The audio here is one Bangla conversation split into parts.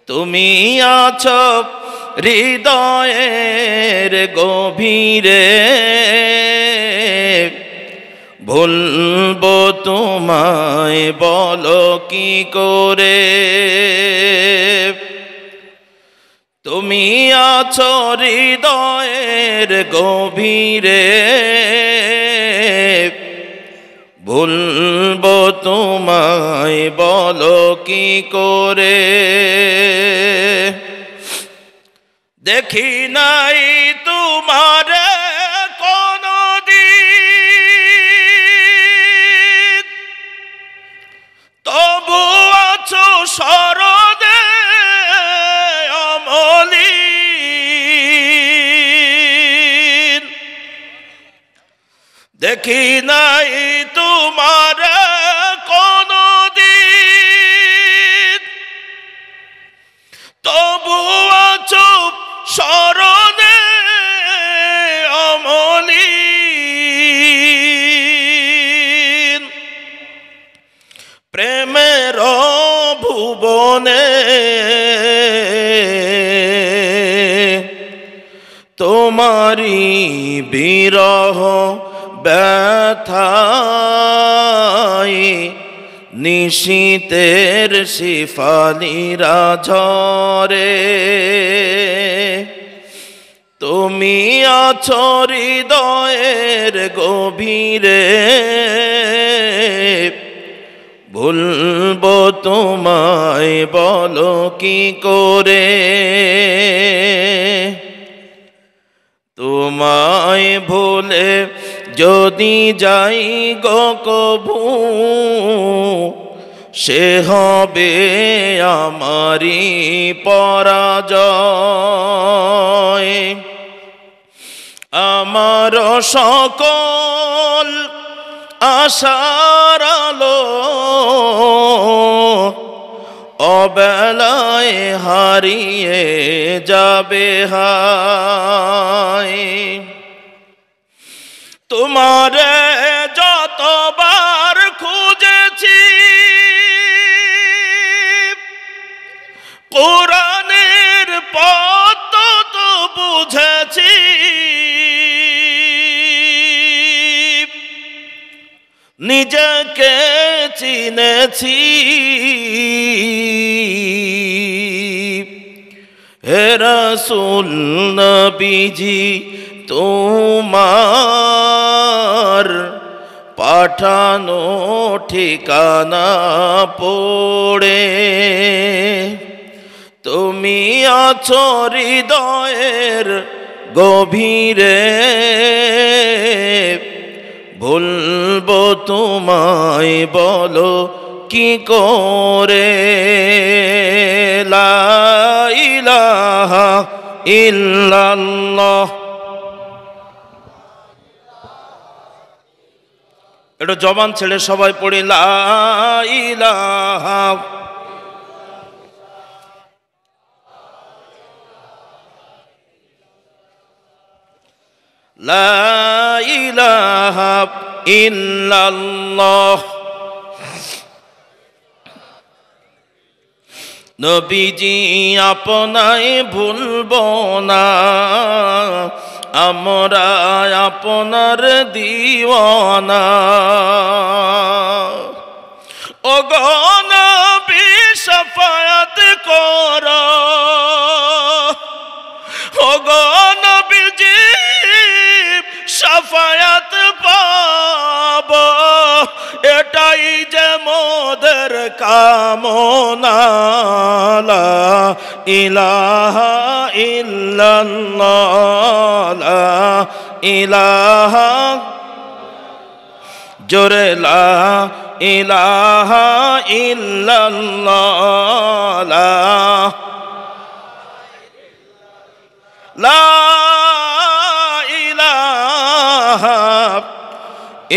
তুমি আছো হৃদয়ের গভীরে, ভুলবো তোমায় বলো কি করে। তুমি আছো হৃদয়ের গভীরে, ভুলবো তোমায় বলো কি করে। দেখি নাই তোমার কোনদিন, তবু আছো স্মরণে অমলিন। দেখি নাই তোমার কোনদিন, তবু আছো স্মরণে অমলিন। প্রেমের ভুবনে তোমারি বিরহ ব্যথায়, নিশীতের শিফালিরা ঝরে। তুমি আছো হৃদয়ের গভীরে, ভুলবো তোমায় বলো কি করে। তোমায় ভুলে যদি যাই গো কভু, সে হবে আমারি পরাজয়। আমার সকল আশার আলো অবেলায় হারিয়ে যাবে হায়। তোমারে যতবার খুঁজেছি, কোরআনের পথ তো বুঝেছি। নিজেকে চিনেছি, হে রাসূল নবীজি তোমার পাঠানো ঠিকানা পড়ে। তুমি আছো হৃদয়ের গভীরে, ভুলবো তোমায় বলো কি করে। লা ইলাহা ইল্লাল্লাহ। এটা জবান ছেড়ে সবাই পড়ি, লা ইলাহা। লা ইলাহা ইল্লাল্লাহ। নবীজি আপনায় ভুলবো না, আমরা আপনার দিওয়ানা। ও গো নবী শাফায়াত করো, ও গো নবীজি শাফায়াত পাব, এটাই যে মোদের কামনা। লা ইলাহা ইল্লাল্লাহ, লা ইলাহা, জোরে লা ইলাহা ইল্লাল্লাহ, লা ইলাহা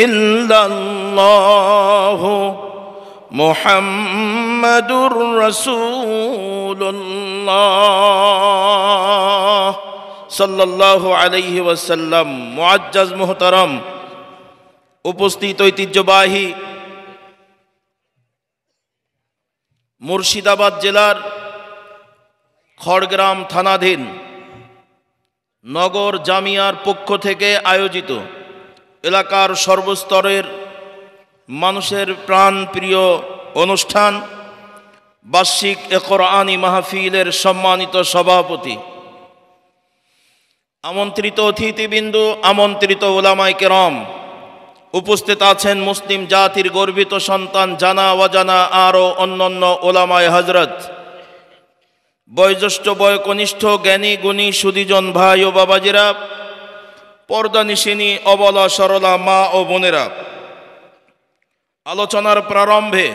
ইল্লাল্লাহ মুহাম্মাদুর রাসূলুল্লাহ সাল্লাল্লাহু আলাইহি ওয়াসাল্লাম। মুআজ্জাজ মুহতারাম, উপস্থিত ঐতিহ্যবাহী মুর্শিদাবাদ জেলার খড়গ্রাম থানাধীন নগর জামিয়ার পক্ষ থেকে আয়োজিত এলাকার সর্বস্তরের মানুষের প্রাণপ্রিয় অনুষ্ঠান বার্ষিক কোরআনী মাহফিলের সম্মানিত সভাপতি, আমন্ত্রিত অতিথিবৃন্দ, আমন্ত্রিত উলামায়ে কেরাম, উপস্থিত আছেন মুসলিম জাতির গর্বিত সন্তান জানা অজানা আরও অন্যান্য উলামায়ে হযরত, বয়োজ্যেষ্ঠ বয়োকনিষ্ঠ জ্ঞানী গুণী সুধীজন ভাই ও বাবাজিরা, পর্দানিশিনী অবলা সরলা মা ও বোনেরা। আলোচনার প্রারম্ভে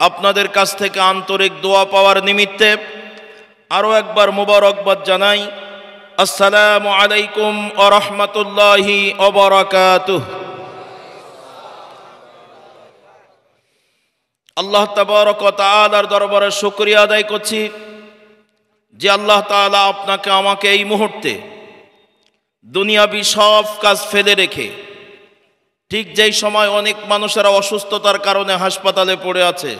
আপনাদের কাছ থেকে আন্তরিক দোয়া পাওয়ার নিমিত্তে আরও একবার মোবারকবাদ জানাই। আসসালামু আলাইকুম ওয়া রাহমাতুল্লাহি ওয়া বারাকাতুহু। আল্লাহ তাবারক ওয়া তাআলার দরবারে শুকরিয়া আদায় করছি যে আল্লাহ তাআলা আপনাকে আমাকে এই মুহূর্তে দুনিয়াবি সব কাজ ফেলে রেখে, ঠিক যেই সময় অনেক মানুষেরা অসুস্থতার কারণে হাসপাতালে পড়ে আছে,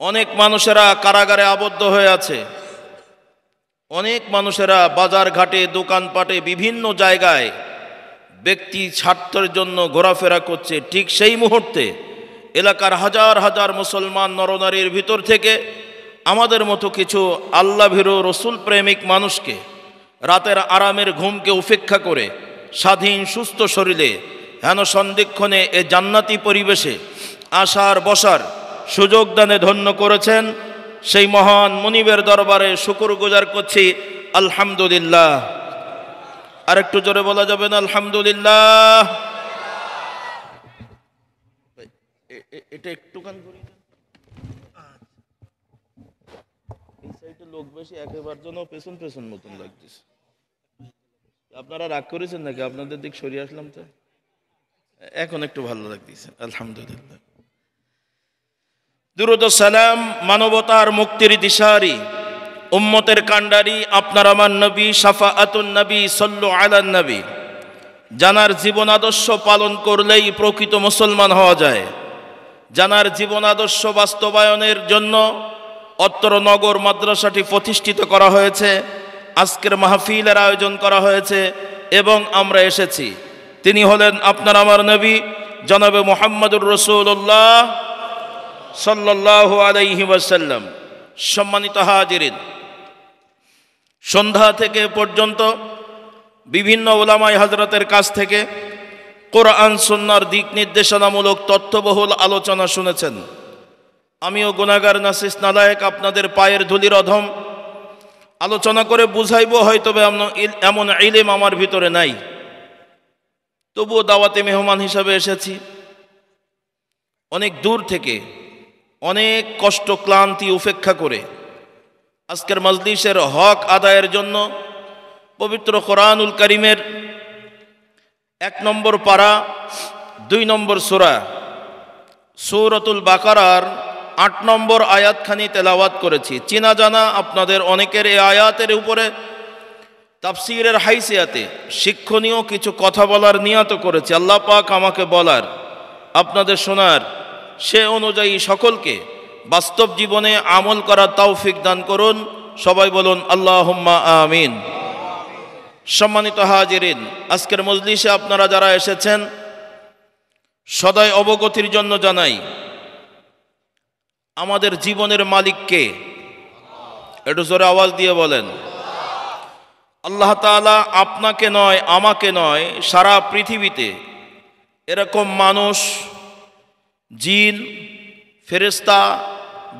অনেক মানুষেরা কারাগারে আবদ্ধ হয়ে আছে, অনেক মানুষেরা বাজার ঘাটে দোকানপাটে বিভিন্ন জায়গায় ব্যক্তি স্বার্থের জন্য ঘোরাফেরা করছে, ঠিক সেই মুহূর্তে এলাকার হাজার হাজার মুসলমান নরনারীর ভিতর থেকে আমাদের মতো কিছু আল্লাহ ভীরু রসুল প্রেমিক মানুষকে রাতের আরামের ঘুমকে উপেক্ষা করে স্বাধীন সুস্থ শরীরে হেন সন্ধিক্ষণে এ জান্নাতি পরিবেশে আসার বসার সুযোগ দানে ধন্য করেছেন, সেই মহান মুনিবের দরবারে শুকরগুজার করছি আলহামদুলিল্লাহ। আর একটু জোরে বলা যাবে না আলহামদুলিল্লাহ? এটা একটুখানি করি, এই সাইডে লোক বেশি, একেবারে জন্য পেছন পেছন মতন লাগতেছে। আপনারা রাগ করেছেন নাকি? আপনাদের দিক সরিয়ে আসলাম তো, এখন একটু ভালো লাগতেছে আলহামদুলিল্লাহ। দুরূদ ও সালাম মানবতার মুক্তির দিশারি, উম্মতের কান্ডারি, আপনার আমার নবী শাফাআতুন নবী সাল্লু আলান নবী, জানার জীবন আদর্শ পালন করলেই প্রকৃত মুসলমান হওয়া যায়। জানার জীবন আদর্শ বাস্তবায়নের জন্য অত্র নগর মাদ্রাসাটি প্রতিষ্ঠিত করা হয়েছে, আজকের মাহফিলের আয়োজন করা হয়েছে এবং আমরা এসেছি। তিনি হলেন আপনার আমার নবী জনাবে মুহাম্মদুর রাসূলুল্লাহ সাল্লাল্লাহু আলাইহি ওয়াসাল্লাম। সম্মানিত হাজিরিন, সন্ধ্যা থেকে পর্যন্ত বিভিন্ন উলামায়ে হযরতের কাছ থেকে কোরআন সুন্নাহর দিক নির্দেশনামূলক তথ্যবহুল আলোচনা শুনেছেন। আমিও গুনাহগার নাসিস নালায়েক, আপনাদের পায়ের ধুলির অধম, আলোচনা করে বুঝাইবো হয়তো এমন ইলম আমার ভিতরে নাই, তবুও দাওয়াতে মেহমান হিসাবে এসেছি। অনেক দূর থেকে অনেক কষ্ট ক্লান্তি উপেক্ষা করে আজকের মজলিসের হক আদায়ের জন্য পবিত্র কোরআনুল কারীমের 1 নম্বর পারা 2 নম্বর সূরা সূরাতুল বাকারার 8 নম্বর আয়াতখানি তেলাওয়াত করেছি। চেনা জানা আপনাদের অনেকের এই আয়াতের উপরে তাফসীরের হাইসিয়াতে শিক্ষণীয় কিছু কথা বলার নিয়ত করেছি। আল্লাহ পাক আমাকে বলার, আপনাদের শোনার, সে অনুযায়ী সকলকে বাস্তব জীবনে আমল করার তৌফিক দান করুন। সবাই বলুন আল্লাহুম্মা আমিন। সম্মানিত হাজিরিন, আজকের মজলিসে আপনারা যারা এসেছেন সদয় অবগতির জন্য জানাই, আমাদের জীবনের মালিক কে? একটু জোরে আওয়াজ দিয়ে বলেন। আল্লাহ তাআলা আপনাকে নয়, আমাকে নয়, সারা পৃথিবীতে এরকম মানুষ, জিন, ফেরেশতা,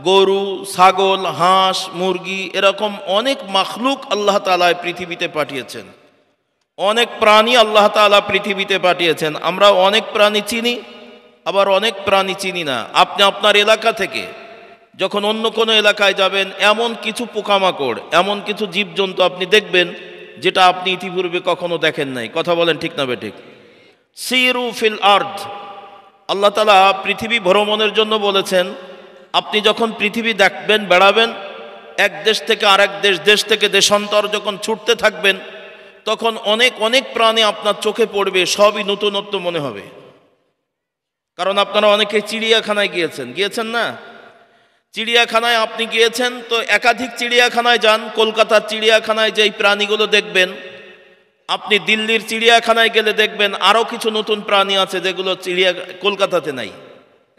গরু, ছাগল, হাঁস, মুরগি, এরকম অনেক মাখলুক আল্লাহ তাআলা পৃথিবীতে পাঠিয়েছেন। অনেক প্রাণী আল্লাহ তাআলা পৃথিবীতে পাঠিয়েছেন। আমরা অনেক প্রাণী চিনি, আবার অনেক প্রাণী চিনি না। আপনি আপনার এলাকা থেকে যখন অন্য কোনো এলাকায় যাবেন, এমন কিছু পোকামাকড়, এমন কিছু জীবজন্তু আপনি দেখবেন যেটা আপনি ইতিপূর্বে কখনো দেখেন নাই। কথা বলেন ঠিক না বেঠিক? সিরু ফিল আরদ, আল্লাহ তাআলা পৃথিবী ভ্রমণের জন্য বলেছেন। আপনি যখন পৃথিবী দেখবেন, বেড়াবেন, এক দেশ থেকে আরেক দেশ, দেশ থেকে দেশান্তর যখন ছুটতে থাকবেন, তখন অনেক অনেক প্রাণী আপনার চোখে পড়বে, সবই নতুনত্ব মনে হবে। কারণ আপনারা অনেকে চিড়িয়াখানায় গিয়েছেন না? চিড়িয়াখানায় আপনি গিয়েছেন তো একাধিক চিড়িয়াখানায় যান, কলকাতার চিড়িয়াখানায় যেই প্রাণীগুলো দেখবেন, আপনি দিল্লির চিড়িয়াখানায় গেলে দেখবেন আরও কিছু নতুন প্রাণী আছে যেগুলো কলকাতাতে নাই।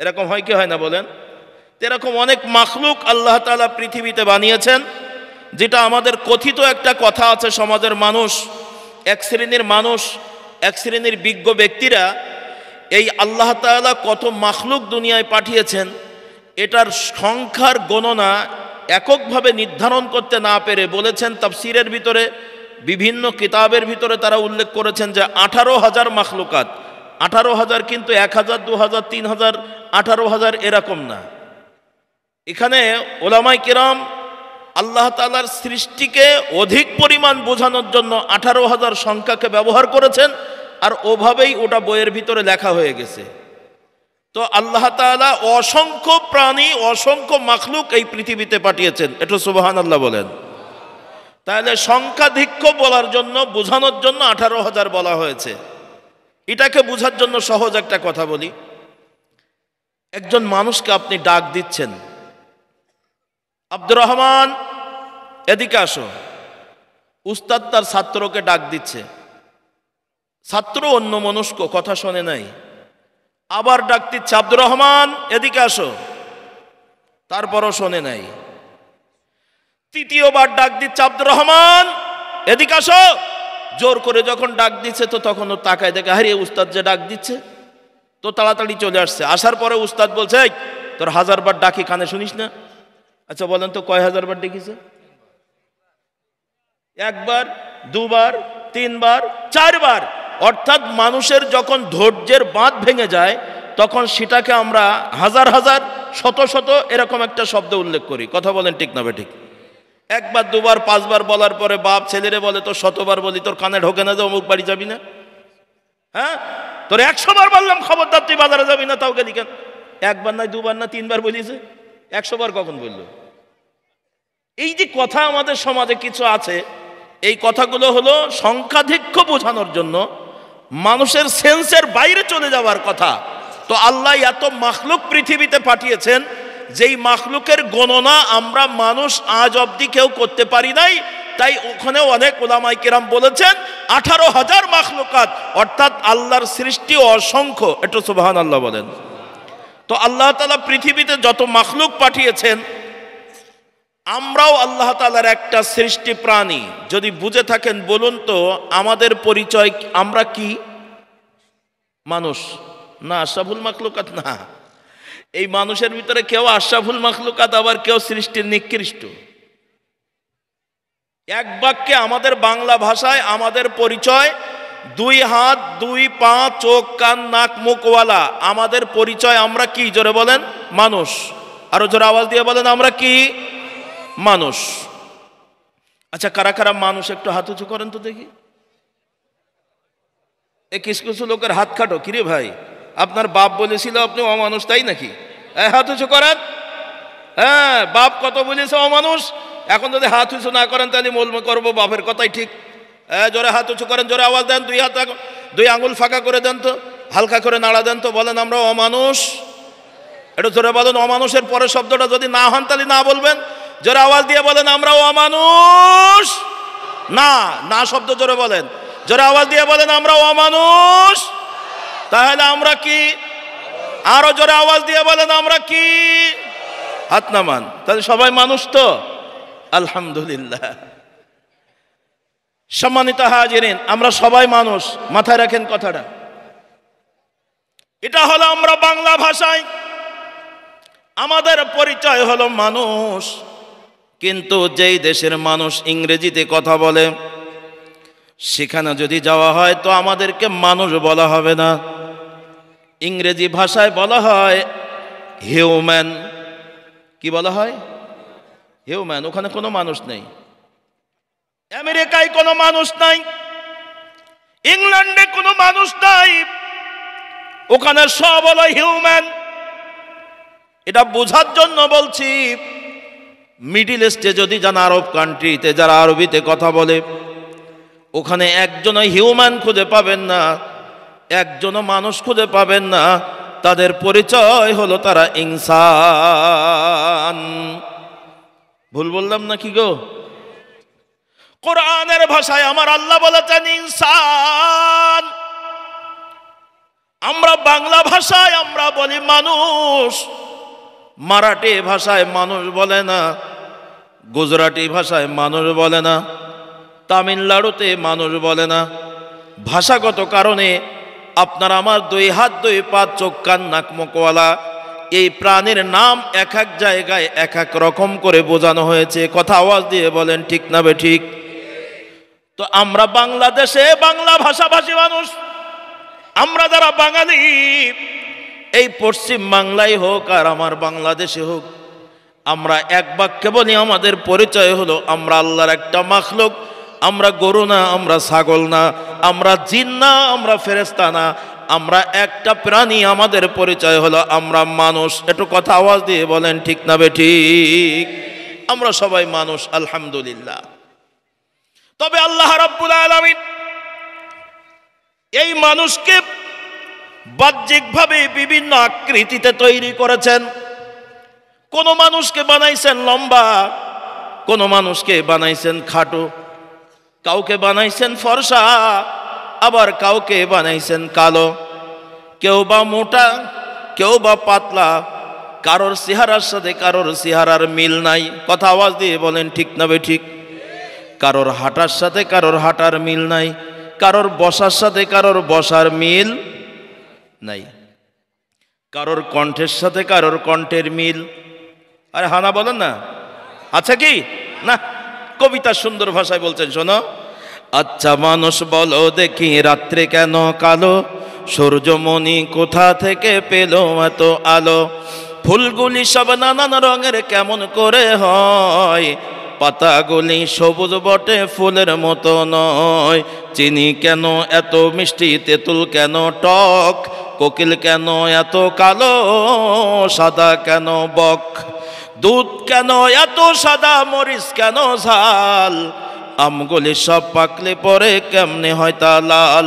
এরকম হয় কি হয় না বলেন? এরকম অনেক মাখলুক আল্লাহ তাআলা পৃথিবীতে বানিয়েছেন, যেটা আমাদের কথিত একটা কথা আছে, সমাজের মানুষ, এক শ্রেণীর বিজ্ঞ ব্যক্তিরা এই আল্লাহ তাআলা কত মাখলুক দুনিয়ায় পাঠিয়েছেন এটার সংখ্যার গণনা এককভাবে নির্ধারণ করতে না পেরে বলেছেন, তাফসীরের ভিতরে বিভিন্ন কিতাবের ভিতরে তারা উল্লেখ করেছেন যে 18,000 মাখলুকাত। 18,000 কিন্তু 1,000, 2,000, 3,000, 18,000 এরকম না। এখানে ওলামায়ে কেরাম আল্লাহ তাআলার সৃষ্টিকে অধিক পরিমাণ বোঝানোর জন্য 18,000 সংখ্যাকে ব্যবহার করেছেন, আর ওভাবেই ওটা বইয়ের ভিতরে লেখা হয়ে গেছে। তো আল্লাহ তাআলা অসংখ্য প্রাণী, অসংখ্য মাখলুক এই পৃথিবীতে পাঠিয়েছেন, এটা সুবহানাল্লাহ বলেন। তাহলে সংখ্যাধিক্য বলার জন্য, বোঝানোর জন্য 18,000 বলা হয়েছে। এটাকে বোঝার জন্য সহজ একটা কথা বলি। একজন মানুষকে আপনি ডাক দিচ্ছেন, আব্দুর রহমান এদিকে আসো। উস্তাদ তার ছাত্রকে ডাক দিচ্ছে, ছাত্র অন্যমনস্ক, কথা শোনে নাই। আবার ডাক দিচ্ছে, আব্দুর রহমান এদিকে আসো, তারপরও শোনে নাই। তৃতীয়বার ডাক দিচ্ছে, আব্দুর রহমান এদিকে আসো। জোর করে যখন ডাক দিচ্ছে তো তখন ও তাকায় দেখে, আরে উস্তাদ যে ডাক দিচ্ছে, তো তাড়াতাড়ি চলে আসছে। আসার পরে উস্তাদ বলছে, এই তোর 1000 বার ডাকি কানে শুনিস না? আচ্ছা বলেন তো কয় 1000 বার ডেকেছে? 1 বার, 2 বার, 3 বার, 4 বার। অর্থাৎ মানুষের যখন ধৈর্যের বাঁধ ভেঙে যায় তখন সেটাকে আমরা হাজার হাজার, শত শত এরকম একটা শব্দ উল্লেখ করি। কথা বলেন ঠিক না বেঠিক? 1 বার, 2 বার, 5 বার বলার পরে বাপ ছেলেরে বলে, তোর 100 বার বলি তোর কানে ঢোকে না যে অমুক বাড়ি যাবি না? হ্যাঁ, তোর 100 বার বললাম খবরদার তুই বাজারে যাবি না, তাও গেলি কেন? 1 বার না, 2 বার না, 3 বার বলিছে, 100 বার কখন বললো? এই যে কথা আমাদের সমাজে কিছু আছে, এই কথাগুলো হলো সংখ্যাধিক্য বোঝানোর জন্য, মানুষের সেন্সের বাইরে চলে যাওয়ার কথা। তো আল্লাহ এত মাখলুক পৃথিবীতে পাঠিয়েছেন, যেই মাখলুকের গণনা আমরা মানুষ আজ অবধি কেউ করতে পারি নাই। তাই ওখানে অনেক উলামায়ে কেরাম বলেছেন 18,000 মাখলুকাত, অর্থাৎ আল্লাহর সৃষ্টি অসংখ্য। একটু সুবহানাল্লাহ বলেন। তো আল্লাহ তাআলা পৃথিবীতে যত মাখলুক পাঠিয়েছেন, আমরাও আল্লাহ তাআলার একটা সৃষ্টি প্রাণী। যদি বুঝে থাকেন বলুন তো, আমাদের পরিচয় আমরা কি? মানুষ না আশরাফুল মাখলুকাত? না, এই মানুষের ভিতরে কেউ আশরাফুল মাখলুকাত, আবার কেউ সৃষ্টির নিকৃষ্ট। এক বাক্যে আমাদের বাংলা ভাষায় আমাদের পরিচয় 2 হাত, 2 পা, চোখ, কান, নাক, মুখওয়ালা। আমাদের পরিচয় আমরা কি? জোরে বলেন, মানুষ। আরো জোরে আওয়াজ দিয়ে বলেন, আমরা কি? মানুষ। আচ্ছা, কারা কারা মানুষ একটু হাত উঁচু করেন তো দেখি। এই কিছু কিছু লোকের হাত খাটো। কিরে ভাই, আপনার বাপ বলেছিল আপনি অমানুষ, তাই নাকি? হাত উঁচু করেন। হ্যাঁ, বাপ কত বলেছে অমানুষ। এখন যদি হাত উঁচু না করেন তাহলে মোল করবো, বাপের কথাই ঠিক। জোরে হাত উঁচু করেন, জোরে আওয়াজ দেন, 2 হাত, 2 আঙুল ফাঁকা করে দেন তো, হালকা করে নাড়া দেন তো, বলেন আমরা অমানুষ। একটু জোরে বলেন। অমানুষের পরের শব্দটা যদি না হন তাহলে না বলবেন। জোরে আওয়াজ দিয়ে বলেন, আমরা অমানুষ। না না শব্দ জোরে বলেন, জোরে আওয়াজ দিয়ে বলেন, আমরা অমানুষ। তাহলে আমরা কি? আরো জোরে আওয়াজ দিয়ে বলেন, আমরা কি? হাত নামান। তাহলে সবাই মানুষ তো? আলহামদুলিল্লাহ। সম্মানিত হাজিরিন, আমরা সবাই মানুষ, মাথায় রাখেন কথাটা। এটা হলো আমরা বাংলা ভাষায় আমাদের পরিচয় হলো মানুষ। কিন্তু যেই দেশের মানুষ ইংরেজিতে কথা বলে, সেখানে যদি যাওয়া হয় তো আমাদেরকে মানুষ বলা হবে না। ইংরেজি ভাষায় বলা হয় হিউম্যান। কি বলা হয়? হিউম্যান। ওখানে কোনো মানুষ নেই। আমেরিকায় কোনো মানুষ নাই, ইংল্যান্ডে কোনো মানুষ নাই, ওখানে সব হলো হিউম্যান। এটা বোঝার জন্য বলছি, মিডিল ইস্টে যদি যান, আরব কান্ট্রিতে যারা আরবিতে কথা বলে, ওখানে একজনও হিউম্যান খুঁজে পাবেন না, একজনও মানুষ খুঁজে পাবেন না। তাদের পরিচয় হলো তারা ইনসান। ভুল বললাম নাকি গো? কোরআনের ভাষায় আমার আল্লাহ বলেছেন ইনসান। আমরা বাংলা ভাষায় আমরা বলি মানুষ, মারাঠি ভাষায় মানুষ বলে না, গুজরাটি ভাষায় মানুষ বলে না, তামিলনাড়ুতে মানুষ বলে না। ভাষাগত কারণে আপনার আমার 2 হাত 2 পা চোখ কান নাক মুখওয়ালা এই প্রাণীর নাম এক এক জায়গায় এক এক রকম করে বোঝানো হয়েছে। কথা আওয়াজ দিয়ে বলেন ঠিক না বে ঠিক? তো আমরা বাংলাদেশে বাংলা ভাষাভাষী মানুষ, আমরা যারা বাঙালি, এই পশ্চিম বাংলায় হোক আর আমার বাংলাদেশে হোক, আমরা এক বাক্যে বলি আমাদের পরিচয় হলো আমরা আল্লাহর একটা মাখলুক। আমরা গরু না, আমরা ছাগল না, আমরা জিন না, আমরা ফেরেশতা না, আমরা একটা প্রাণী। আমাদের পরিচয় হলো আমরা মানুষ। একটু কথা আওয়াজ দিয়ে বলেন ঠিক না বে ঠিক? আমরা সবাই মানুষ আলহামদুলিল্লাহ। তবে আল্লাহ রাব্বুল আলামিন এই মানুষকে বাহ্যিকভাবে বিভিন্ন আকৃতিতে তৈরি করেছেন। কোন মানুষকে বানাইছেন লম্বা, কোন মানুষকে বানাইছেন খাটো, কাউকে বানাইছেন ফর্সা, আবার কাউকে বানাইছেন কালো, কেউ বা মোটা, কেউ বা পাতলা, কারোর চেহারার সাথে কারোর চেহারার মিল নাই। কথা আওয়াজ দিয়ে বলেন ঠিক না বে ঠিক? কারোর হাঁটার সাথে কারোর হাঁটার মিল নাই, কারোর বসার সাথে কারোর বসার মিল নাই, কারোর কণ্ঠের সাথে কারোর কণ্ঠের মিল। আরে হানা বলেন না, আছে কি না? কবিতা সুন্দর ভাষায় বলছেন, শোনো। আচ্ছা মানুষ বলো দেখি রাত্রে কেন কালো, সূর্যমণি কোথা থেকে পেল এত আলো, ফুলগুলি সব নানান রঙের কেমন করে হয়, পাতাগুলি সবুজ বটে ফুলের মতো নয়, চিনি কেন এত মিষ্টি, তেঁতুল কেন টক, কোকিল কেন এত কালো, সাদা কেন বক, দুধ কেন এত সাদা, মরিচ কেন ঝাল, আমগুলি সব পাকলে পরে কেমনে হয় তা লাল,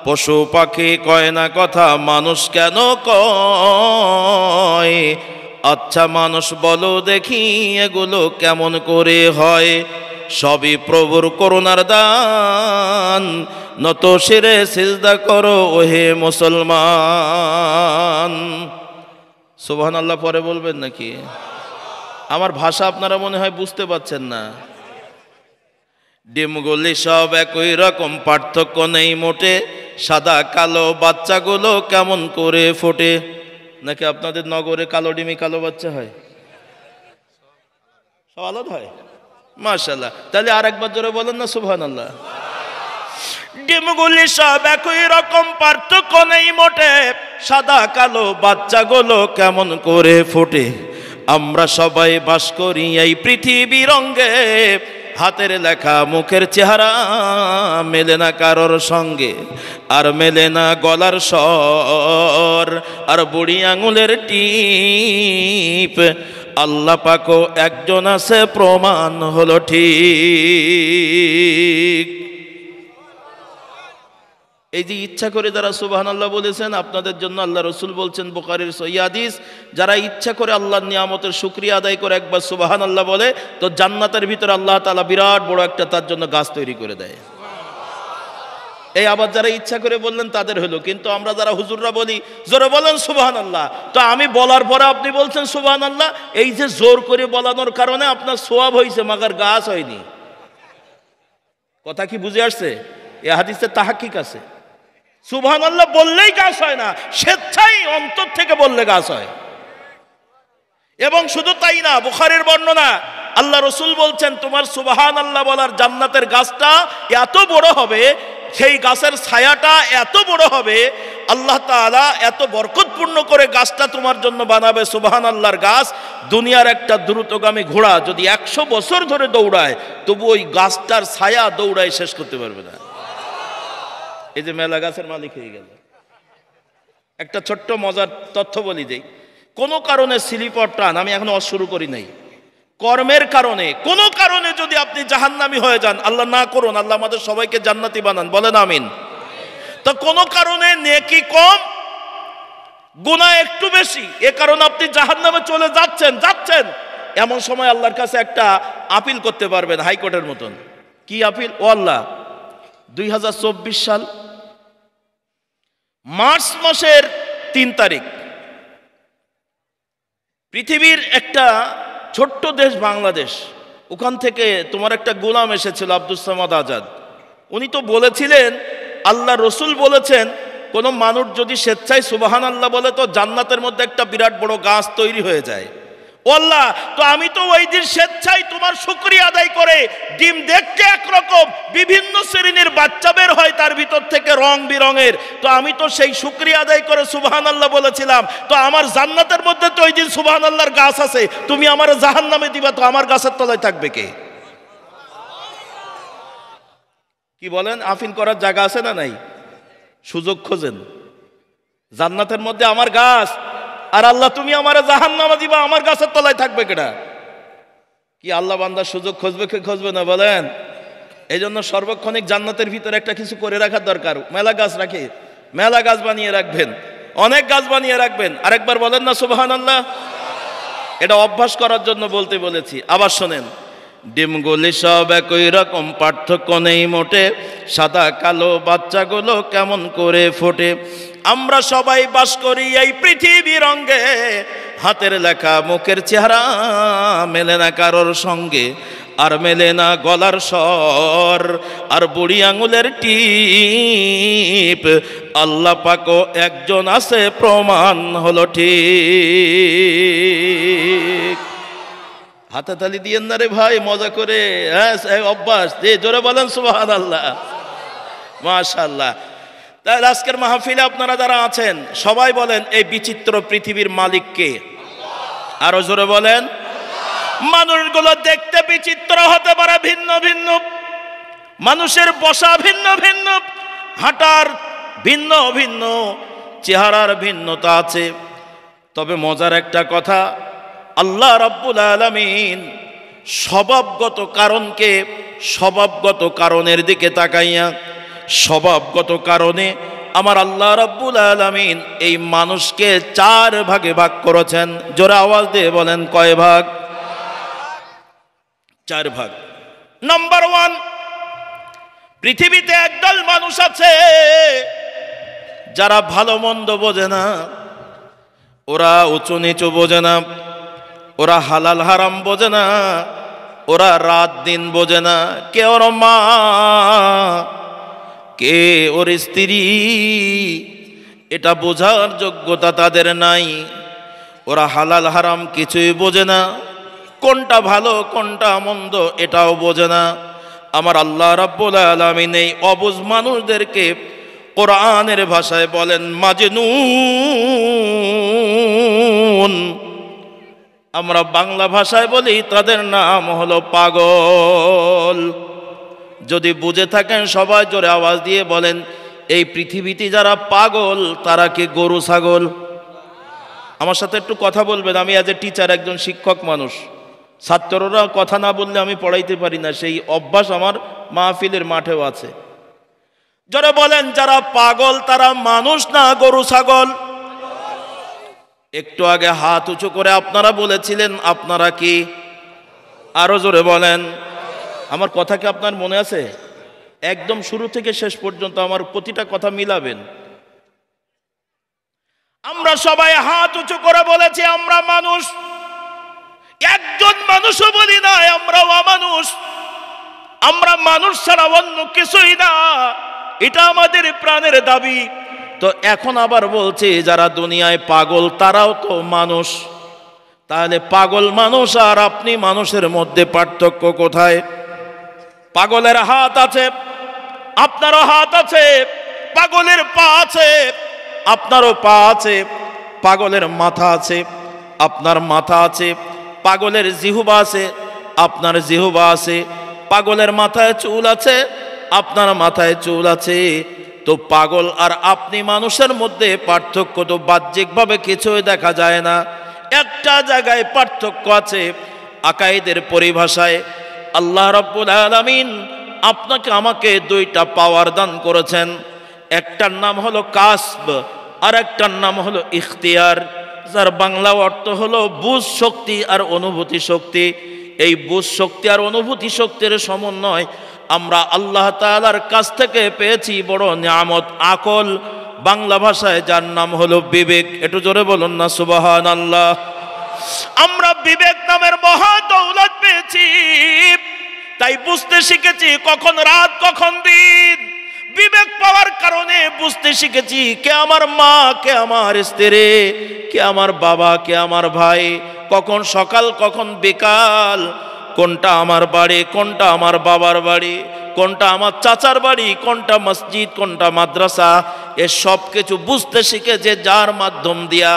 পশু পাখি কয় না কথা, মানুষ কেন কয়। আচ্ছা মানুষ বলো দেখি এগুলো কেমন করে হয়, সবই প্রভুর করুণার দান, নত শিরে সিজদা করো ওহে মুসলমান। সুবহানাল্লাহ পরে বলবেন নাকি? আমার ভাষা আপনারা মনে হয় বুঝতে পারছেন না। ডিমগুলি সব একই রকম, পার্থক্য নেই মোটে, সাদা কালো বাচ্চাগুলো কেমন করে ফোটে। নাকি আপনাদের নগরে কালো ডিমি কালো বাচ্চা হয়? সব আলাদা হয়? মাশাআল্লাহ। তাহলে আরেকবার জোরে বলেন না সুবহানাল্লাহ। ডিমগুলি সব একই রকম, পার্থক্য নেই মোটে, সাদা কালো বাচ্চাগুলো কেমন করে ফোটে। আমরা সবাই বাস করি এই পৃথিবীর রঙে, হাতের লেখা মুখের চেহারা মেলে না কারোর সঙ্গে, আর মেলে না গলার স্বর আর বুড়ি আঙুলের টিপ। আল্লাহ পাকও একজন আছে, প্রমাণ হলো ঠিক। এই যে ইচ্ছা করে যারা সুবহানাল্লাহ বলেছেন, আপনাদের জন্য আল্লাহ রসুল বলছেন বুখারীর সহিহ হাদিস, যারা ইচ্ছা করে আল্লাহর নিয়ামতের শুকরিয়া আদায় করে একবার সুবহানাল্লাহ বলে, তো জান্নাতের ভিতরে আল্লাহ তাআলা বিরাট বড় একটা তার জন্য গাছ তৈরি করে দেয়। এই আবার যারা ইচ্ছা করে বললেন তাদের হলো, কিন্তু আমরা যারা হুজুররা বলি জোরে বলেন সুবহানাল্লাহ, তো আমি বলার পরে আপনি বলছেন সুবহানাল্লাহ, এই যে জোর করে বলানোর কারণে আপনার সওয়াব হয়েছে, মাগার গাছ হয়নি। কথা কি বুঝে আসছে? এই হাদিসে তাহকিক আছে। সুবহানাল্লাহ বললেই গাছ হয় না, স্বেচ্ছায় অন্তর থেকে বললে গাছ হয়। এবং শুধু তাই না, বুখারীর বর্ণনা, আল্লাহ রসুল বলছেন তোমার সুবহানাল্লাহ বলার জান্নাতের গাছটা এত বড় হবে, সেই গাছের ছায়াটা এত বড় হবে, আল্লাহ তাআলা এত বরকতপূর্ণ করে গাছটা তোমার জন্য বানাবে। সুবহানাল্লাহর গাছ, দুনিয়ার একটা দ্রুতগামী ঘোড়া যদি 100 বছর ধরে দৌড়ায়, তবু ওই গাছটার ছায়া দৌড়ায় শেষ করতে পারবে না। এই যে মেলা গাছের মালিক হয়ে গেল। একটা ছোট্ট মজার তথ্য বলি দেই, কোনো কারণে স্লিপার টান, আমি এখনো শুরু করি নাই, কর্মের কারণে কোনো কারণে যদি আপনি জাহান্নামী হয়ে যান, আল্লাহ না করুন, আল্লাহ আমাদের সবাইকে জান্নাতি বানান, বলেন আমিন। তো কোনো কারণে নেকি কম, গুনাহ একটু বেশি, এ কারণে আপনি জাহান্নামে চলে যাচ্ছেন। এমন সময় আল্লাহর কাছে একটা আপিল করতে পারবেন, হাইকোর্টের মতন। কি আপিল? ও আল্লাহ, 2024 সাল মার্চ মাসের 3 তারিখ পৃথিবীর একটা ছোট্ট দেশ বাংলাদেশ, ওখান থেকে তোমার একটা গোলাম এসেছিল আব্দুস সামাদ আজাদ। উনি তো বলেছিলেন, আল্লাহ রসুল বলেছেন, কোনো মানুষ যদি স্বেচ্ছায় সুবহানাল্লাহ বলে তো জান্নাতের মধ্যে একটা বিরাট বড় গাছ তৈরি হয়ে যায়। ও আল্লাহ, তো আমি তো ওই দিন স্বেচ্ছায় তোমার শুকরিয়া আদায় করে, ডিম দেখতে একরকম, বিভিন্ন শ্রেণীর বাচ্চা বের হয় তার ভিতর থেকে রং বিরঙের, তো আমি তো সেই শুকরিয়া আদায় করে সুবহানাল্লাহ বলেছিলাম, তো আমার জান্নাতের মধ্যে তো ওই দিন সুবহানাল্লাহর গাছ আছে, তুমি আমার জাহান্নামে দিবা, তো আমার গাছের তলায় থাকবে কে? কি বলেন? আফিল করার জায়গা আছে না নাই? সুযোগ খোঁজেন। জান্নাতের মধ্যে আমার গাছ, আর আল্লাহ তুমি আমার জাহান্নামে দিবা, আমার গাছের তলায় থাকবে কেডা? কি আল্লাহ বান্দার সুযোগ খুঁজবে না বলেন? এই জন্য সর্বক্ষণিক জান্নাতের ভিতরে একটা কিছু করে রাখার দরকার। মেলা গাছ রাখে, মেলা গাছ বানিয়ে রাখবেন, অনেক গাছ বানিয়ে রাখবেন। আরেকবার বলেন না সুবহানাল্লাহ। এটা অভ্যাস করার জন্য বলতে বলেছি। আবার শোনেন, ডিমগুলি সব একই রকম, পার্থক্য নেই মোটে, সাদা কালো বাচ্চাগুলো কেমন করে ফোটে। আমরা সবাই বাস করি এই পৃথিবীর অঙ্গে, হাতের লেখা মুখের চেহারা মেলে না কারোর সঙ্গে, আর মেলে না গলার স্বর আর বুড়ি আঙুলের টিপ। আল্লাহ পাকও একজন আছে, প্রমাণ হলো ঠিক। হাতে তালি দিয়েন না রে ভাই, মজা করে। হ্যাঁ, অভ্যাস। যে জোরে বলেন সুবহানাল্লাহ, মাশাআল্লাহ। তাহলে আজকের মাহফিলে আপনারা যারা আছেন সবাই বলেন, এই বিচিত্র পৃথিবীর মালিক কে? আরো জোরে বলেন। মানুষগুলো দেখতে বিচিত্র হতে পারে, ভিন্ন ভিন্ন, মানুষের বসা ভিন্ন ভিন্ন, হাঁটার ভিন্ন ভিন্ন, চেহারার ভিন্নতা আছে। তবে মজার একটা কথা, আল্লাহ রাব্বুল আলামিন স্বভাবগত কারণকে, স্বভাবগত কারণের দিকে তাকাইয়া, স্বভাবগত কারণে আমার আল্লাহ রাব্বুল আলামিন এই মানুষকে 4 ভাগে ভাগ করেছেন। জোরে আওয়াজ দিয়ে বলেন, কয় ভাগ? 4 ভাগ। নাম্বার 1, পৃথিবীতে একদল মানুষ আছে যারা ভালো মন্দ বোঝে না, ওরা উঁচু নিচু বোঝে না, ওরা হালাল হারাম বোঝে না, ওরা রাত দিন বোঝে না, কে ওর মা, কে ওর স্ত্রী, এটা বোঝার যোগ্যতা তাদের নাই। ওরা হালাল হারাম কিছুই বোঝে না, কোনটা ভালো কোনটা মন্দ এটাও বোঝে না। আমার আল্লাহ রাব্বুল আলামিন এই অবুঝ মানুষদেরকে কোরআনের ভাষায় বলেন মাজনুন। আমরা বাংলা ভাষায় বলি তাদের নাম হলো পাগল। যদি বুঝে থাকেন সবাই জোরে আওয়াজ দিয়ে বলেন, এই পৃথিবীতে যারা পাগল তারা কি গরু ছাগল? আমার সাথে একটু কথা বলবেন। আমি অ্যাজ এ টিচার, একজন শিক্ষক মানুষ, ছাত্ররা কথা না বললে আমি পড়াইতে পারি না, সেই অভ্যাস আমার মাহফিলের মাঠেও আছে। যারা বলেন যারা পাগল তারা মানুষ না গরু ছাগল? একটু আগে হাত উঁচু করে আপনারা বলেছিলেন আপনারা কি? আরো জোরে বলেন। আমার কথা কি আপনার মনে আছে? একদম শুরু থেকে শেষ পর্যন্ত আমার প্রতিটা কথা মিলাবেন। আমরা সবাই হাত উঁচু করে বলেছি আমরা মানুষ। একজন মানুষও বলি না আমরাও অমানুষ। আমরা মানুষ ছাড়া অন্য কিছুই না, এটা আমাদের প্রাণের দাবি। তো এখন আবার বলছি যারা দুনিয়ায় পাগল তারাও তো মানুষ। তাহলে পাগল মানুষ আর আপনি মানুষের মধ্যে পার্থক্য কোথায়? পাগলের হাত আছে, আপনারও হাত আছে। পাগলের পা আছে, আপনারও পা আছে। পাগলের মাথা আছে, আপনার মাথা আছে। পাগলের জিহ্বা আছে, আপনার জিহ্বা আছে। পাগলের মাথায় চুল আছে, আপনার মাথায় চুল আছে। তো পাগল আর আপনি মানুষের মধ্যে পার্থক্য তো বাহ্যিকভাবে কিছুই দেখা যায় না। একটা জায়গায় পার্থক্য আছে, আকাইদের পরিভাষায়। আল্লাহ রাব্বুল আলামিন আপনাকে আমাকে 2টা পাওয়ার দান করেছেন। একটার নাম হলো কাসব, আর একটার নাম হলো ইখতিয়ার, যার বাংলা অর্থ হলো বুঝ শক্তি আর অনুভূতি শক্তি। এই বুঝ শক্তি আর অনুভূতি শক্তির সমন্বয় আমরা আল্লাহ তাআলার কাছ থেকে পেয়েছি বড় নিয়ামত আকল, বাংলা ভাষায় যার নাম হলো বিবেক। একটু জোরে বলুন না সুবহানাল্লাহ। আমরা বিবেক নামের মহা দৌলত পেয়েছি, তাই বুঝতে শিখেছি কখন রাত কখন দিন। বিবেক পাওয়ার কারণে বুঝতে শিখেছি কে আমার মা, কে আমার স্ত্রী, কে আমার বাবা, কে আমার ভাই, কখন সকাল কখন বিকাল, কোনটা আমার বাড়ি, কোনটা আমার বাবার বাড়ি, কোনটা আমার চাচার বাড়ি, কোনটা মসজিদ, কোনটা মাদ্রাসা। এ সব কিছু বুঝতে শিখেছে যার মাধ্যম দিয়া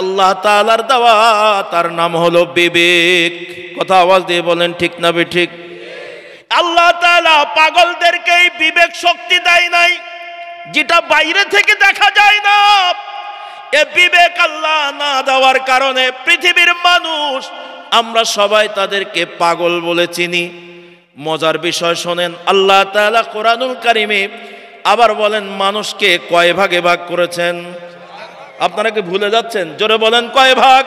আল্লাহ তাআলার দেওয়া, তার নাম হলো বিবেক। কথা আওয়াজ দিয়ে বলেন ঠিক না বেঠিক? আল্লাহ তাআলা পাগলদেরকে এই বিবেক শক্তি দেয় নাই, যেটা বাইরে থেকে দেখা যায় না। এ বিবেক আল্লাহ না দেওয়ার কারণে পৃথিবীর মানুষ আমরা সবাই তাদেরকে পাগল বলে চিনি। মজার বিষয় শোনেন, আল্লাহ তাআলা কোরআনুল কারিমে আবার বলেন মানুষকে কয় ভাগে ভাগ করেছেন। আপনারা কি ভুলে যাচ্ছেন? জোরে বলেন কয় ভাগ?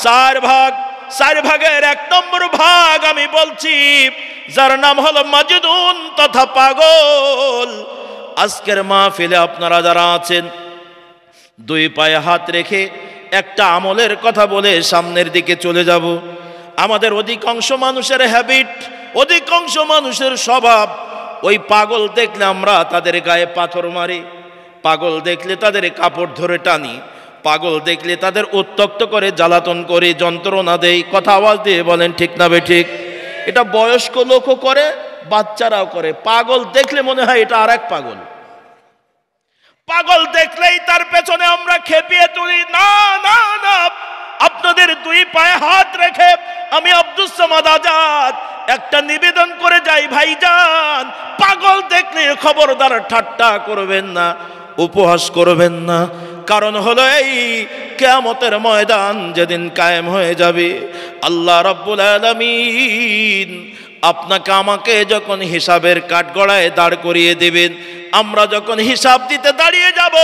4 ভাগ। 4 ভাগের 1 নম্বর ভাগ আমি বলছি, যার নাম হলো মাজনুন তথা পাগল। আজকের মাহফিলে আপনারা যারা আছেন, 2 পায়ে হাত রেখে একটা আমলের কথা বলে সামনের দিকে চলে যাব। আমাদের অধিকাংশ মানুষের হ্যাবিট, অধিকাংশ মানুষের স্বভাব, ওই পাগল দেখলে আমরা তাদের গায়ে পাথর মারি, পাগল দেখলে তাদের কাপড় ধরে টানি, পাগল দেখলে তাদের উত্ত্যক্ত করে জ্বালাতন করে যন্ত্রণা দেই। কথা আওয়াজ দিয়ে বলেন ঠিক না বেঠিক? এটা বয়স্ক লোকও করে, বাচ্চারাও করে। পাগল দেখলে মনে হয় এটা আর এক পাগল। পাগল দেখলেই তার পেছনে আমরা খেপিয়ে তুলি। না না না, আপনাদের 2 পায়ে হাত রেখে আমি আব্দুস সামাদ আজাদ একটা নিবেদন করে যাই, ভাইজান, পাগল দেখলে খবরদার ঠাট্টা করবেন না, উপহাস করবেন না। কারণ হলো এই কিয়ামতের ময়দান যেদিন কায়েম হয়ে যাবে, আল্লাহ রাব্বুল আলামিন আপনাকে আমাকে যখন হিসাবের কাঠগড়ায় দাঁড় করিয়ে দেবেন, আমরা যখন হিসাব দিতে দাঁড়িয়ে যাব,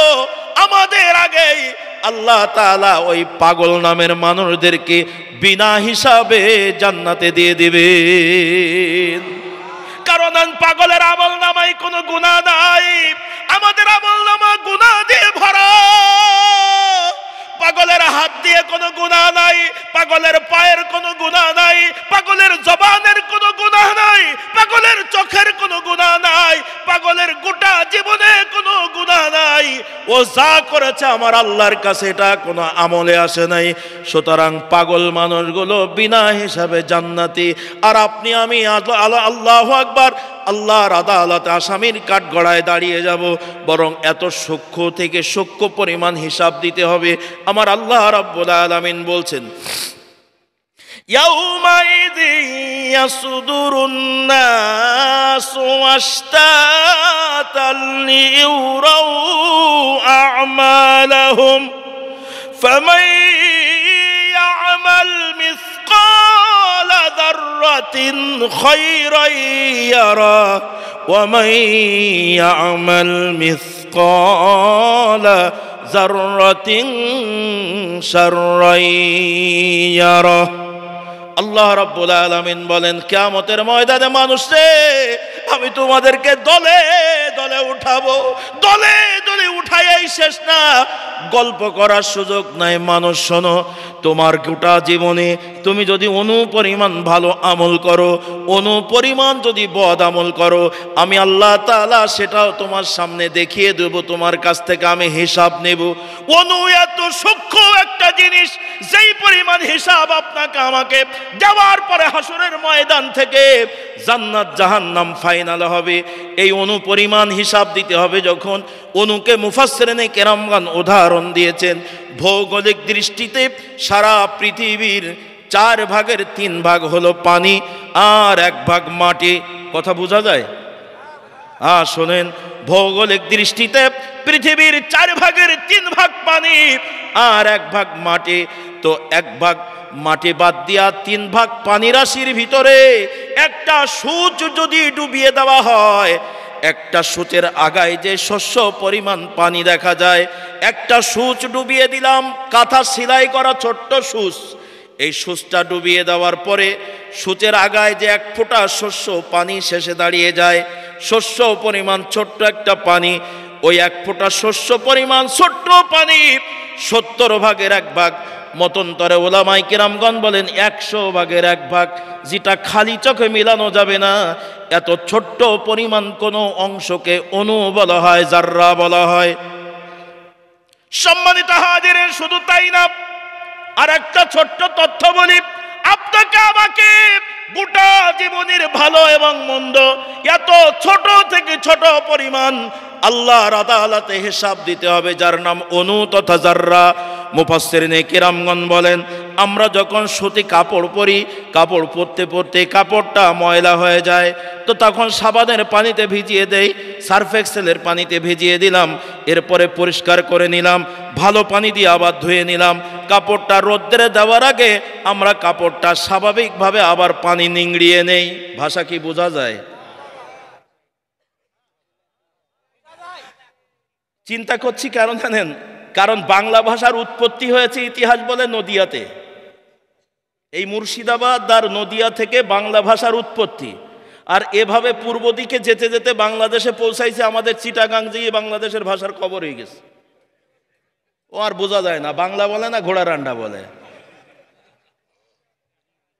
আমাদের আগেই আল্লাহ তাআলা ওই পাগল নামের মানুষদেরকে বিনা হিসাবে জান্নাতে দিয়ে দিবেন। কারণ পাগলের আমল নামায় কোনো গুনাহ নাই, আমাদের আমল নামা গুনাহ দিয়ে ভরা। পাগলের হাত দিয়ে কোনো গুনাহ নাই, পাগলের পায়ের কোনো গুনাহ নাই, পাগলের জবানের কোনো গুনাহ নাই, পাগলের চোখের কোনো গুনাহ নাই, পাগলের গোটা জীবনে কোনো গুনাহ নাই। ও যা করেছে আমার আল্লাহর কাছে এটা কোনো আমলে আসে নাই। সুতরাং পাগল মানুষগুলো বিনা হিসাবে জান্নাতি। আর আপনি আমি আল্লাহু আকবার, আল্লাহর আদালতে আসামির কাঠগড়ায় দাঁড়িয়ে যাব। বরং এত সূক্ষ্ম থেকে সূক্ষ্ম পরিমাণ হিসাব দিতে হবে। আমার আল্লাহ রাব্বুল আলামিন বলছেন, ইয়াউমাইযি ইয়াসদুরুন নাসু আশতাতান লিইউরাউ আ'মালাহুম ফামান ইয়া'মাল মিসকালা যাররাতিন খায়রান ইয়ারা ওয়া মান ইয়া'মাল মিসকালা যাররাতিন শাররান ইয়ারা। আল্লাহ রাব্বুল আলামিন বলেন, কিয়ামতের ময়দানে মানুষে আমি তোমাদেরকে দলে দলে উঠাবো। দলে দলে উঠাই শেষ না, গল্প করার সুযোগ নাই। মানুষ শোনো, তোমার গোটা জীবনে তুমি যদি অনুপরিমাণ ভালো আমল করো, অনুপরিমাণ যদি বদ আমল করো, আমি আল্লাহ তাআলা সেটাও তোমার সামনে দেখিয়ে দেব, তোমার কাছ থেকে আমি হিসাব নেব। অনু এত সূক্ষ্ম একটা জিনিস, যেই পরিমাণ হিসাব আপনাকে আমাকে দেওয়ার পরে হাসরের ময়দান থেকে জান্নাত জাহান্নাম ফাইনাল হবে। এই অনুপরিমাণ হিসাব দিতে হবে যখন, অনুকে মুফাসসিরিনে কেরামগণ উদাহরণ দিয়েছেন। ভৌগোলিক দৃষ্টিতে সারা পৃথিবীর 4 ভাগের 3 ভাগ হলো পানি আর 1 ভাগ মাটি। কথা বোঝা যায়? শোনেন, ভৌগোলিক দৃষ্টিতে পৃথিবীর 4 ভাগের 3 ভাগ পানি আর 1 ভাগ মাটি। তো 1 ভাগ মাটি বাদ দিয়া 3 ভাগ পানি রাশির ভিতরে একটা সূর্য যদি ডুবিয়ে দেওয়া হয়, একটা সূচের আগায় যে শস্য পরিমাণ পানি দেখা যায়, একটা সূচ ডুবিয়ে দিলাম, কাঁথা সেলাই করা ছোট্ট সূচ, এই সূচটা ডুবিয়ে দেওয়ার পরে সূচের আগায় যে এক ফোঁটা শস্য পানি শেষে দাঁড়িয়ে যায়, শস্য পরিমাণ ছোট্ট একটা পানি, ওই এক ফোঁটা শস্য পরিমাণ ছোট্ট পানি 70 ভাগের 1 ভাগ, মতন্তরে ওলামায়ে কেরামগণ বলেন 100 ভাগের 1 ভাগ, যেটা খালি চোখে মিলানো যাবে না। এত ছোট্ট পরিমাণ কোনো অংশকে অণু বলা হয়, জাররা বলা হয়। সম্মানিত হাজিরিন, শুধু তাই না, আর একটা ছোট্ট তথ্য বলি আপনাকে আমাকে। গোটা জীবনের ভালো এবং মন্দ এত ছোট থেকে ছোট পরিমাণ আল্লাহর আদালতে হিসাব দিতে হবে, যার নাম অণু তথা জাররা। মুফাসসিরিনে কিরামগণ বলেন, আমরা যখন সুতি কাপড় পরি, কাপড় পরতে পরতে কাপড়টা ময়লা হয়ে যায়, তো তখন সাবানের পানিতে ভিজিয়ে দেই, সার্ফ এক্সেলের পানিতে ভিজিয়ে দিলাম, এরপরে পরিষ্কার করে নিলাম, ভালো পানি দিয়ে আবার ধুয়ে নিলাম। কাপড়টা রোদ্রে দেওয়ার আগে আমরা কাপড়টা স্বাভাবিকভাবে আবার পানি নিংড়িয়ে নেই। ভাষা কি বোঝা যায়? চিন্তা করছি কারণ জানেন, কারণ বাংলা ভাষার উৎপত্তি হয়েছে, ইতিহাস বলে, নদিয়াতে। এই মুর্শিদাবাদ আর নদিয়া থেকে বাংলা ভাষার উৎপত্তি। আর এভাবে পূর্ব দিকে যেতে যেতে বাংলাদেশে পৌঁছাইছে, আমাদের চিটাগাং দিয়ে বাংলাদেশের ভাষার খবর হয়ে গেছে। ও আর বোঝা যায় না, বাংলা বলে না ঘোড়া রান্ডা বলে।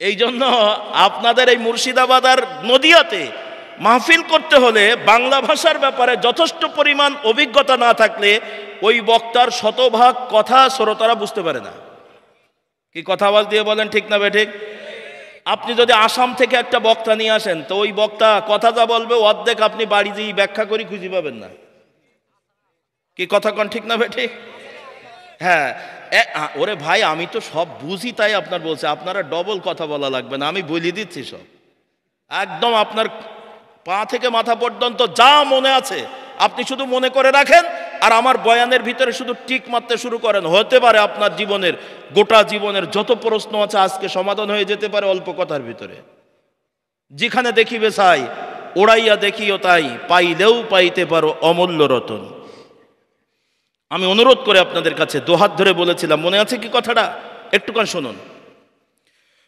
এই জন্য আপনাদের এই মুর্শিদাবাদ আর নদিয়াতে মাহফিল করতে হলে বাংলা ভাষার ব্যাপারে যথেষ্ট পরিমাণ অভিজ্ঞতা না থাকলে ওই বক্তার শতভাগ কথা শ্রোতারা বুঝতে পারে না। কি কথা আওয়াজ দিয়ে বলেন, ঠিক না বেঠিক? আপনি যদি আসাম থেকে একটা বক্তা নিয়ে আসেন, তো ওই বক্তা কথা যা বলবে অর্ধেক আপনি বাড়ি যেয়ে ব্যাখ্যা করে খুঁজে পাবেন না। কি কথা কন, ঠিক না বেঠিক? হ্যাঁ, ওরে ভাই, আমি তো সব বুঝি তাই আপনার বলছে, আপনারা ডবল কথা বলা লাগবে না, আমি বলে দিচ্ছি সব। একদম আপনার পা থেকে মাথা পর্যন্ত যা মনে আছে আপনি শুধু মনে করে রাখেন, আর আমার বয়ানের ভিতরে শুধু টিক মারতে শুরু করেন। হতে পারে আপনার জীবনের, গোটা জীবনের যত প্রশ্ন আছে আজকে সমাধান হয়ে যেতে পারে অল্প কথার ভিতরে। যেখানে দেখিবে চাই, ওড়াইয়া দেখিও তাই, পাইলেও পাইতে পারো অমূল্য রতন। আমি অনুরোধ করে আপনাদের কাছে দোহাত ধরে বলেছিলাম, মনে আছে কি কথাটা? একটুখানি শুনুন।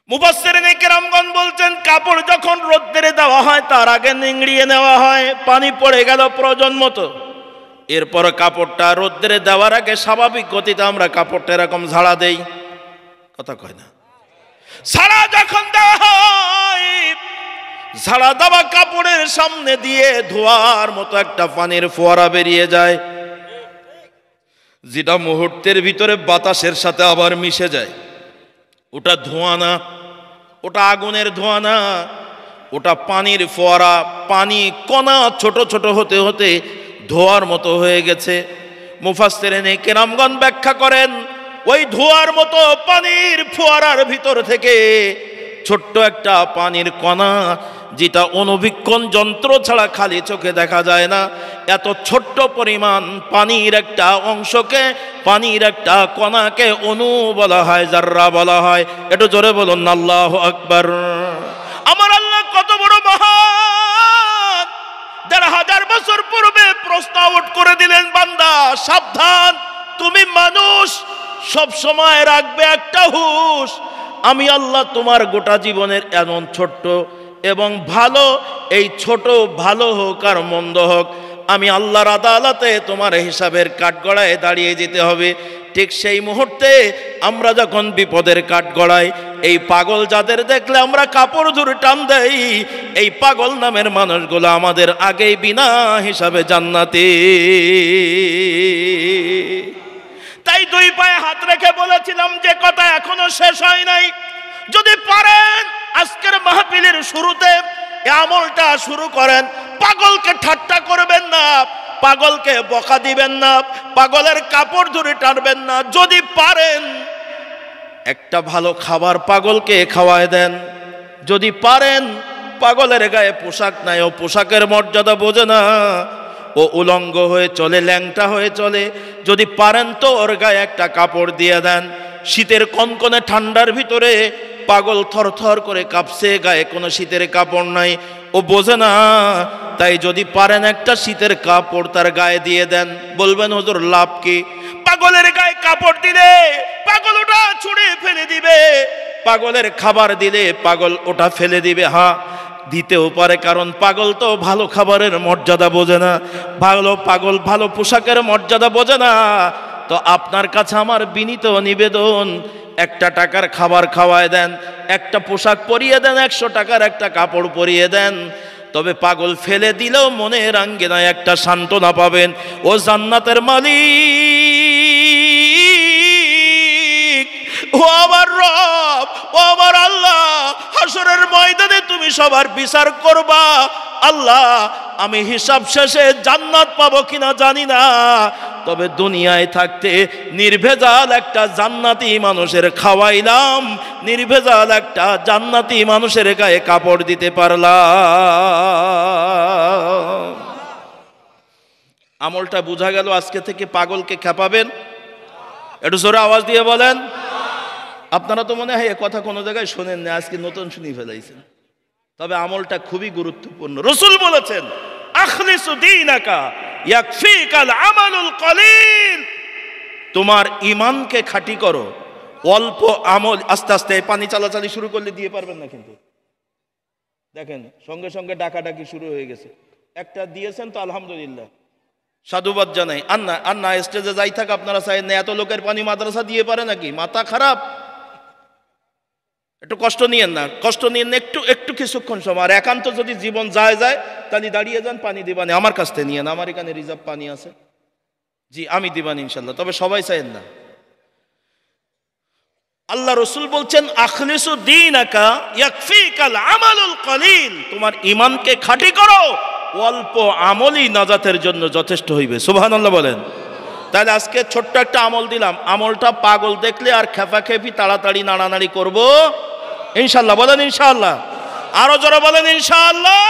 মুফাসসিরিনে কেরামগণ বলছেন, কাপড় যখন রোদ্রে দেওয়া হয় তার আগে নিংড়িয়ে নেওয়া হয়, পানি পড়ে গেল প্রয়োজন মতো। এরপর কাপড়টা রোদ্রে দেওয়ার আগে স্বাভাবিক গতিতে আমরা কাপড়টা এরকম ঝাড়া দেই, কথা কয় না? ঝাড়া যখন দেওয়া হয়, ঝাড়া দেওয়া কাপড়ের সামনে দিয়ে ধোয়ার মতো একটা পানির ফোয়ারা বেরিয়ে যায়, যেটা মুহূর্তের ভিতরে বাতাসের সাথে আবার মিশে যায়। ওটা ধোঁয়া না, ওটা আগুনের ধোঁয়া না, ওটা পানির ফোয়ারা। পানি কণা ছোট ছোট হতে হতে ধোঁয়ার মতো হয়ে গেছে। মুফাসসিরিনে কেরামগণ ব্যাখ্যা করেন, ওই ধোঁয়ার মতো পানির ফোয়ারার ভিতর থেকে ছোট্ট একটা পানির কণা, যেটা অণুবীক্ষণ যন্ত্র ছাড়া খালি চোখে দেখা যায় না, এত ছোট্ট পরিমাণ পানির একটা অংশকে, পানির একটা কণাকে অণু বলা হয়, জাররা বলা হয়। একটু জোরে বলুন আল্লাহু আকবার। আমার আল্লাহ কত বড় মহান! ১,৫০০ বছর পূর্বে প্রশ্ন আউট করে দিলেন, বান্দা সাবধান, তুমি মানুষ, সব সময় রাখবে একটা হুঁশ, আমি আল্লাহ তোমার গোটা জীবনের এমন ছোট্ট এবং ভালো, এই ছোট ভালো হোক আর মন্দ হোক, আমি আল্লাহর আদালতে তোমার হিসাবের কাঠগড়ায় দাঁড়িয়ে যেতে হবে। ঠিক সেই মুহূর্তে আমরা যখন বিপদের কাঠগড়ায়, এই পাগল যাদের দেখলে আমরা কাপড় ধরে টান দেই, এই পাগল নামের মানুষগুলো আমাদের আগেই বিনা হিসাবে জান্নাতে। তাই 2 পায়ে হাত রেখে বলেছিলাম যে কথা এখনো শেষ হয় নাই। যদি পারেন আজকের মাহফিলের শুরুতে এই আমলটা শুরু করেন। পাগলকে ঠাট্টা করবেন না, পাগলকে বকা দিবেন না, পাগলের কাপড় ধরে টানবেন না। যদি পারেন একটা ভালো খাবার পাগলকে খাওয়ায় দেন। যদি পারেন, পাগলের গায়ে পোশাক নাই, ও পোশাকের মর্যাদা বোঝে না, ও উলঙ্গ হয়ে চলে, ল্যাংটা হয়ে চলে। যদি পারেন তো ওর গায়ে একটা কাপড় দিয়ে দেন। শীতের কনকনে ঠান্ডার ভিতরে পাগল থরথর করে কাঁপছে, গায়ে কোনো শীতের কাপড় নাই, ও বোঝে না তাই যদি পারেন একটা শীতের কাপড় তার গায়ে দিয়ে দেন। বলবেন হুজুর লাভ কি? পাগলের গায়ে কাপড় দিলে পাগল ওটা ছুঁড়ে ফেলে দিবে, পাগলের খাবার দিলে পাগল ওটা ফেলে দিবে। হ্যাঁ, দিতেও পারে, কারণ পাগল তো ভালো খাবারের মর্যাদা বোঝে না, পাগল ভালো পোশাকের মর্যাদা বোঝে না। তো আপনার কাছে আমার বিনীত নিবেদন, একটা টাকার খাবার খাওয়ায় দেন, একটা পোশাক পরিয়ে দেন, 100 টাকার একটা কাপড় পরিয়ে দেন। তবে পাগল ফেলে দিলেও মনের আঙ্গিনায় একটা সান্ত্বনা পাবেন। ও জান্নাতের মালিক, ও আমার রব, ও আমার আল্লাহ, হাসরের ময়দানে তুমি সবার বিচার করবা। আল্লাহ, আমি হিসাব শেষে জান্নাত পাবো কিনা জানি না, তবে দুনিয়ায় থাকতে নির্ভেজাল একটা জান্নাতি মানুষের খাওয়াইলাম, নির্ভেজাল একটা জান্নাতি মানুষের গায়ে কাপড় দিতে পারলাম। আমলটা বোঝা গেল। আজকে থেকে পাগলকে খেপাবেন। একটু জোরে আওয়াজ দিয়ে বলেন। আপনারা তো মনে হয় এ কথা কোনো জায়গায় শোনেন না, আজকে নতুন শুনি ফেলাইছেন। তবে আমলটা খুবই গুরুত্বপূর্ণ। রাসূল বলেছেন, আখলিসু দীনাকা ইয়াকফিকাল আমালুল কলিল। তোমার ঈমানকে খাঁটি করো, অল্প আমল। আস্তে আস্তে পানি চালাচালি শুরু করলে দিয়ে পারবেন না, কিন্তু দেখেন সঙ্গে সঙ্গে ডাকাডাকি শুরু হয়ে গেছে। একটা দিয়েছেন তো আলহামদুলিল্লাহ, সাধুবাদ জানাই। আন্না স্টেজে যাই থাক, আপনারা চাইেন না এত লোকের পানি মাদ্রাসা দিয়ে পারে নাকি? মাথা খারাপ। একটু কষ্ট নিয়েন না, কষ্ট নিয়েন না, একটু কিছুক্ষণ সময়। আর একান্ত যদি জীবন যায় তাহলে দাঁড়িয়ে যান, পানি দিবানি আমার কাছ থেকে নিয়ে না, আমার এখানে রিজার্ভ পানি আছে। জি, আমি দিবানি ইনশাল্লাহ, তবে সবাই চাইেন না। আল্লাহ রসুল বলছেন, আখলিসু দীনাকা ইয়াকফিকাল আমালুল কলিল। তোমার ঈমানকে খাঁটি করো, অল্প আমলই নাজাতের জন্য যথেষ্ট হইবে। সুবহানাল্লাহ বলেন। তাহলে আজকে ছোট্ট একটা আমল দিলাম, আমলটা পাগল দেখলে আর খেপাখেপি তাড়াতাড়ি নাড়ানাড়ি করবো ইনশাল্লাহ। বলেন ইনশাআল্লাহ। আরো জোরে বলেন ইনশাআল্লাহ।